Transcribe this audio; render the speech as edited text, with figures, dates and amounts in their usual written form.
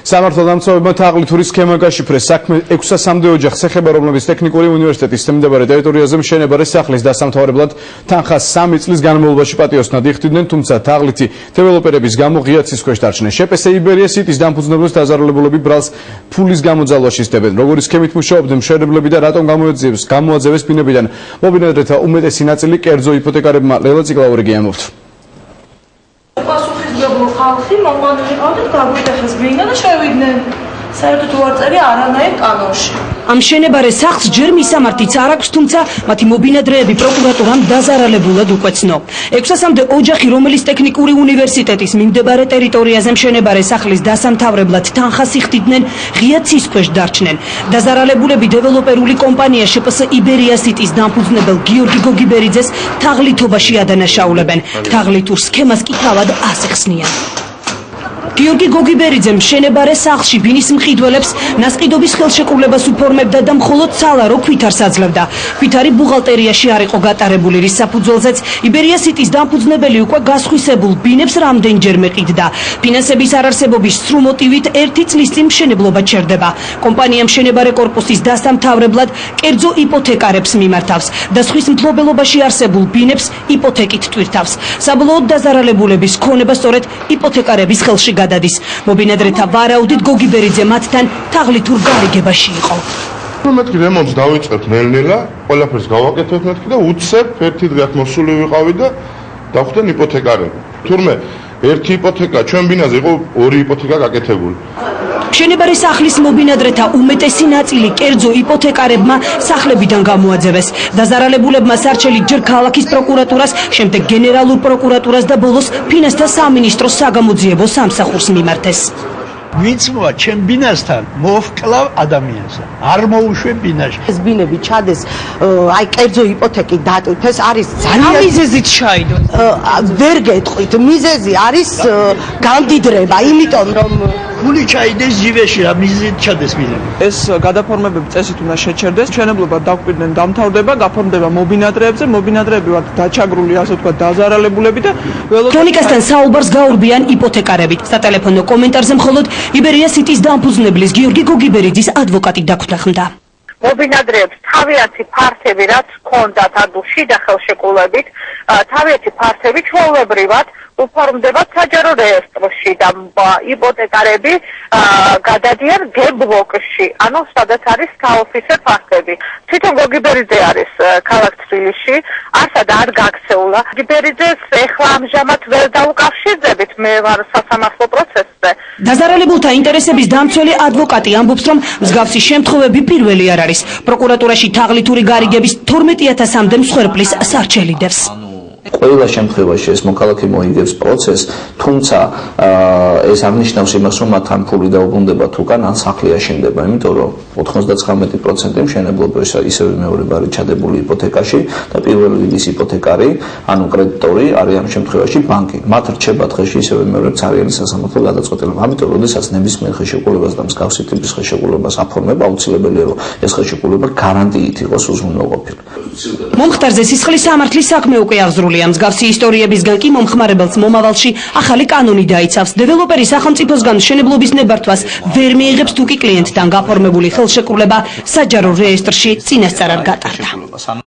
სამართალდამცავებმა თაღლითური სქემა გაშიფრეს. საქმე 600-მდე ოჯახს ეხება, რომლებიც ტექნიკური უნივერსიტეტის მიმდებარე ტერიტორიაზე მშენებარე სახლის დასამთავრებლად თანხას 3 წლის განმავლობაში პატიოსნად იხდიდნენ, თუმცა თაღლითი დეველოპერების გამო ღია ცის ქვეშ დარჩნენ. შეპეს იბერია სიტის დამფუძნებლებს დაზარალებულები ბრალს ფულის გამოძალვაში სდებენ. როგორი სქემით მუშაობდნენ მშენებლები და რატომ გამოაძევეს ბინებიდან მობინადრეთა უმეტესი ნაწილი კერძო იპოთეკარებმა. ლელა ციკლაური გიამბობთ. ხალხი მომანული ყავდათ გაგვიტეხეს ბინა და შევიდნენ საერთოდ უარწერი არანაირ კანონში. ამ შენებარე სახლს ჯერ მისამართიც არ აქვს, თუმცა მათი მობინადრეები პროკურატურამ დაზარალებულად უკვეცნო. 600-მდე ოჯახი, რომელიც ტექნიკური უნივერსიტეტის მიმდებარე ტერიტორიაზე მშენებარე სახლის დასამთავრებლად თანხას იხდიდნენ, ღია ცის ქვეშ დარჩნენ. დაზარალებულები დეველოპერული კომპანია შეპს იბერია სიტის დამფუძნებელ გიორგი გოგიბერიძეს თაღლითობაში ადანაშაულებენ. თაღლითურ სქემას კი თავად ასახსნიან. გიორგი გოგიბერიძე მშენებარე სახლში ბინის მყიდველებს ნასყიდობის ხელშეკრულებას უფორმებდა და მხოლოდ სალარო ქვითარს აძლევდა. ქვითარი ბუღალტერიაში არ იყო გატარებული, რის საფუძველზეც იბერია სიტის დამფუძნებელი უკვე გასხვისებულ ბინებს რამდენჯერმე ყიდდა. ფინანსების არარსებობის სრულ მოტივით 1 წლის წინ მშენებლობა ჩერდება. კომპანია მშენებარე კორპუსის დასამთავრებლად კერძო იპოთეკარებს მიმართავს და სხვის მფლობელობაში არსებულ ბინებს იპოთეკით ტვირთავს. საბოლოოდ დაზარალებულების ქონება სწორედ იპოთეკარების ხელში გადადის. მობინადრეთა ვარაუდით გოგიბერიძე მათთან თაღლითურ გარიგებაში იყო. მეთქი რემონტს დავიწყებთ ნელ-ნელა, ყველაფერს გავაკეთებთ მეთქი და უცებ ერთი დღეათ მოსული ვიყავი და დავხვდნენ იპოთეკარები. თურმე ერთი იპოთეკა ჩვენ ბინაზე იყო 2 იპოთეკა გაკეთებული. მშენებარე სახლის მობინადრეთა უმეტესი ნაწილი კერძო იპოთეკარებმა სახლებიდან გამოაძევეს. დაზარალებულებმა სარჩელი ჯერ ქალაქის პროკურატურას, შემდეგ გენერალურ პროკურატურას და ბოლოს ფინანსთა სამინისტროს საგამოძიებო სამსახურს მიმართეს. ვინც მოა ჩემ ბინასთან მოვკლავ ადამიანს არ მოუშვე ბინაში. ეს ბინები ჩადეს აი კერძო იპოთეკი დატვირთეს, არის ძალიან მიზეზით ჩაიდოს. ვერ გეტყვით, მიზეზი არის გამდიდრება, იმიტომ რომ გული ჩაიდეს ჯივეში რა მიზეზით ჩადეს ბინები. ეს გადაფორმებები წესით უნდა შეჩერდეს. მშენებლობა დაგვირდნენ დამთავრდება, გაფორმდება მობინადრეებზე, მობინადრეები ვართ დაჩაგრული, ასე ვთქვათ, დაზარალებულები და ქრონიკასთან საუბარს გაურბიან იპოთეკარები. სატელეფონო კომენტარზე მხოლოდ იბერია სიტის დამფუძნებლის გიორგი გოგიბერიძის ადვოკატი დაქვთახმდა. მობინადრეებს თავიანთი ფართები რაც ჰქონდათ ადუ შიდა ხელშეკრულებით, თავიანთი ფართები ჩვეულებრივად უფორმდებათ საჯარო რეესტრში და იპოთეკარები გადადიან გ-ბლოკში, ანუ სადაც არის საოფისე ფართები. თვითონ გოგიბერიძე არის ქალაქ თბილისში, არსად არ გაქცეულა. გოგიბერიძეს ეხლა ამჟამად ვერ დაუკავშირდებით, მე ვარ სასამართლო პროცესზე. დაზარალებულთა ინტერესების დამცველი ადვოკატი ამბობს, რომ მსგავსი შემთხვევები პირველი არ არის. პროკურატურაში თაღლითური გარიგების 12,000-მდე მსხვერპლის სარჩელი დევს. ყველა შემთხვევაში ეს მოქალაქე მოიგებს პროცესს, თუმცა ეს აღნიშნავს იმას, რომ მათ ან ფული დაუბრუნდება თუ კან, ან სახლი აშენდება, იმიტომ რომ 99% მშენებლობა ისევე მეორე ბარი ჩადებული იპოთეკაში და პირველი რიგის იპოთეკარი, ანუ კრედიტორი არის ამ შემთხვევაში ბანკი. მათ რჩება დღეში ისევე მეორე ცარიანი სასამართლო გადაწყვეტილება. ამიტომ, როდესაც ნებისმიერ ხელშეკრულებას და მსგავსი ტიპის ხელშეკრულებას აფორმება, აუცილებელია, რომ ეს ხელშეკრულება გარანტიით იყოს უზრუნველყოფილი. მომხდარზე სისხლის სამართლის საქმე უკვე აღზრულია. მსგავსი ისტორიებისგან კი მომხმარებელს მომავალში ახალი კანონი დაიცავს. დეველოპერი სახელმწიფოსგან მშენებლობის ნებართვას ვერ მიიღებს, თუ კი კლიენტთან გაფორმებული ხელშეკრულება საჯარო რეესტრში წინასწარ არ გატარდა.